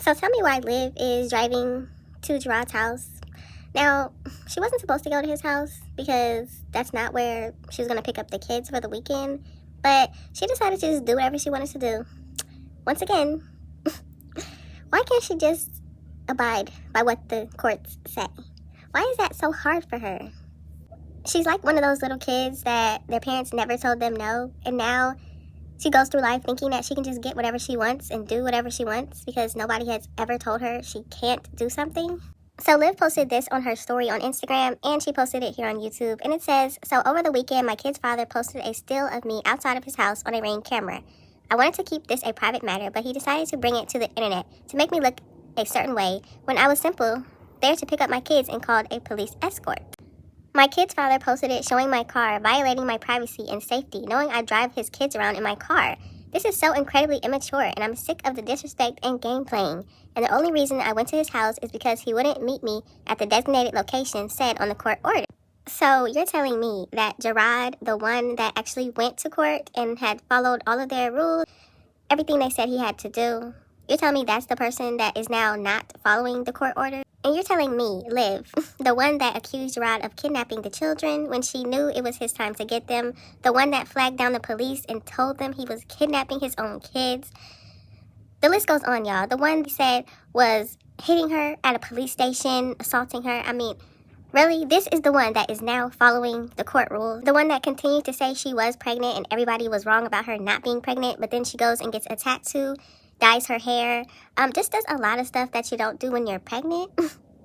So tell me why Liv is driving to Gerard's house. Now, she wasn't supposed to go to his house because that's not where she was going to pick up the kids for the weekend. But she decided to just do whatever she wanted to do. Once again, why can't she just abide by what the courts say? Why is that so hard for her? She's like one of those little kids that their parents never told them no, and now she goes through life thinking that she can just get whatever she wants and do whatever she wants because nobody has ever told her she can't do something. So Liv posted this on her story on Instagram, and she posted it here on YouTube, and it says, "So over the weekend, my kid's father posted a still of me outside of his house on a Ring camera. I wanted to keep this a private matter, but he decided to bring it to the internet to make me look a certain way when I was simple there to pick up my kids and called a police escort. My kid's father posted it showing my car, violating my privacy and safety, knowing I drive his kids around in my car. This is so incredibly immature, and I'm sick of the disrespect and game playing. And the only reason I went to his house is because he wouldn't meet me at the designated location said on the court order." So you're telling me that Gerard, the one that actually went to court and had followed all of their rules, everything they said he had to do, you're telling me that's the person that is now not following the court order? And you're telling me, Liv, the one that accused Gerard of kidnapping the children when she knew it was his time to get them, the one that flagged down the police and told them he was kidnapping his own kids. The list goes on, y'all. The one said was hitting her at a police station, assaulting her. I mean, really? This is the one that is now following the court rule. The one that continued to say she was pregnant and everybody was wrong about her not being pregnant, but then she goes and gets a tattoo, dyes her hair, just does a lot of stuff that you don't do when you're pregnant.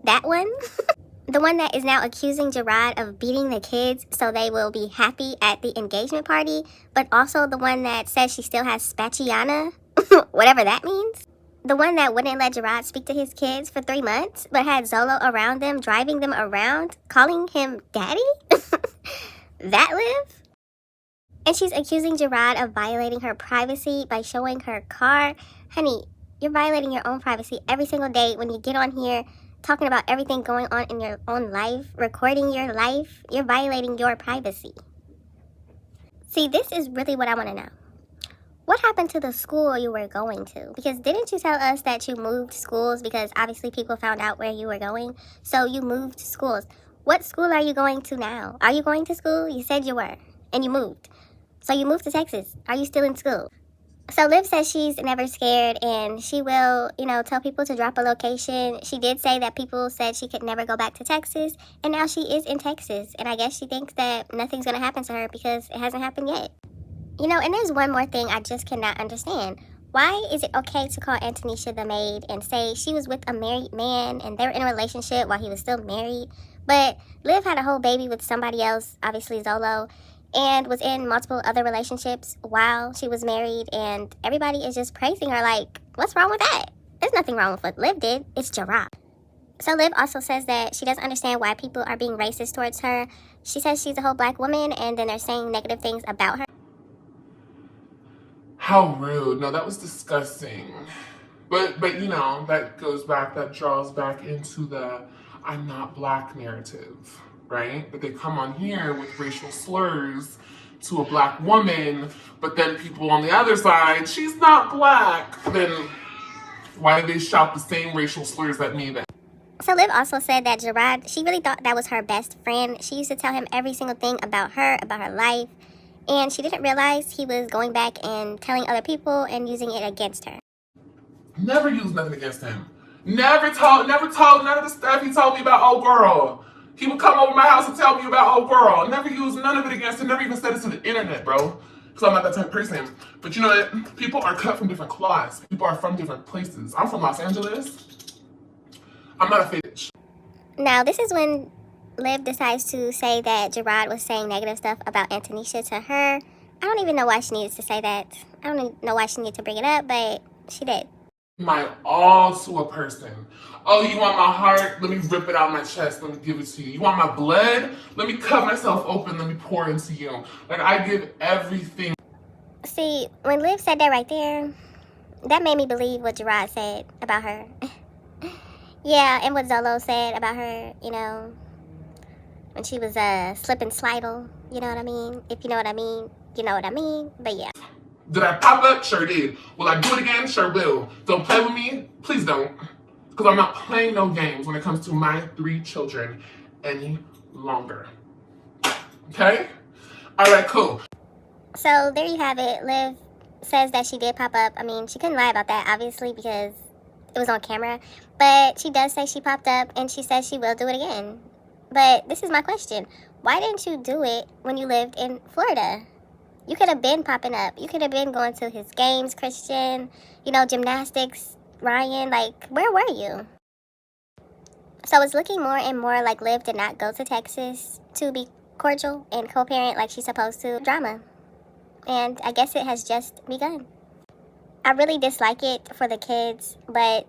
That one. The one that is now accusing Gerard of beating the kids so they will be happy at the engagement party, but also the one that says she still has Spacciana, whatever that means. The one that wouldn't let Gerard speak to his kids for 3 months, but had Zolo around them, driving them around, calling him daddy? That Liv? And she's accusing Gerard of violating her privacy by showing her car. Honey, you're violating your own privacy every single day when you get on here talking about everything going on in your own life, recording your life. You're violating your privacy. See, this is really what I want to know. What happened to the school you were going to? Because didn't you tell us that you moved schools because obviously people found out where you were going? So you moved schools. What school are you going to now? Are you going to school? You said you were, and you moved. So you moved to Texas. Are you still in school? So Liv says she's never scared and she will, tell people to drop a location. She did say that people said she could never go back to Texas, and now she is in Texas. And I guess she thinks that nothing's going to happen to her because it hasn't happened yet. And there's one more thing I just cannot understand. Why is it okay to call Antonisha the maid and say she was with a married man and they were in a relationship while he was still married? But Liv had a whole baby with somebody else, obviously Zolo, and was in multiple other relationships while she was married, and everybody is just praising her like, what's wrong with that? There's nothing wrong with what Liv did. It's Gerard. So Liv also says that she doesn't understand why people are being racist towards her. She says she's a whole black woman, and then they're saying negative things about her. How rude. No, that was disgusting. But that draws back into the I'm not black narrative, right? But they come on here with racial slurs to a black woman, but then people on the other side, she's not black. Then why do they shout the same racial slurs at me then? So Liv also said that Gerard, she really thought that was her best friend. She used to tell him every single thing about her life, and she didn't realize he was going back and telling other people and using it against her. Never used nothing against him. Never told none of the stuff he told me about old girl. He would come over my house and tell me about old girl. Never used none of it against him. Never even said it to the internet, bro. Because I'm not that type of person. But you know what? People are cut from different cloths. People are from different places. I'm from Los Angeles. I'm not a fake bitch. Now, this is when Liv decides to say that Gerard was saying negative stuff about Antonisha to her. I don't even know why she needed to say that. I don't even know why she needed to bring it up, but she did. My all to a person. Oh, you want my heart? Let me rip it out of my chest. Let me give it to you. You want my blood? Let me cut myself open. Let me pour into you. Like, I give everything. See, when Liv said that right there, that made me believe what Gerard said about her. Yeah, and what Zolo said about her, when she was slip and slidle. You know what I mean? If you know what I mean, you know what I mean. But yeah. Did I pop up? Sure did. Will I do it again? Sure will. Don't play with me? Please don't. Because I'm not playing no games when it comes to my 3 children any longer. Okay? All right, cool. So there you have it. Liv says that she did pop up. I mean, she couldn't lie about that, obviously, because it was on camera. But she does say she popped up, and she says she will do it again. But this is my question. Why didn't you do it when you lived in Florida? You could have been popping up. You could have been going to his games, Christian, gymnastics, Ryan. Like, where were you? So it's looking more and more like Liv did not go to Texas to be cordial and co-parent like she's supposed to. Drama. And I guess it has just begun. I really dislike it for the kids, but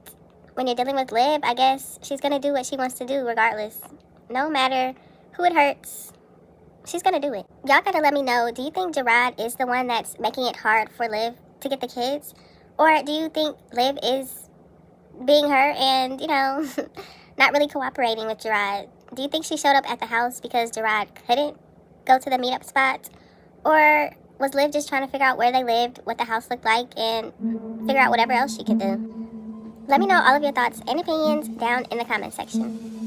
when you're dealing with Liv, I guess she's going to do what she wants to do regardless. No matter who it hurts, she's going to do it. Y'all got to let me know, do you think Gerard is the one that's making it hard for Liv to get the kids? Or do you think Liv is being her and, not really cooperating with Gerard? Do you think she showed up at the house because Gerard couldn't go to the meetup spot? Or was Liv just trying to figure out where they lived, what the house looked like, and figure out whatever else she could do? Let me know all of your thoughts and opinions down in the comment section.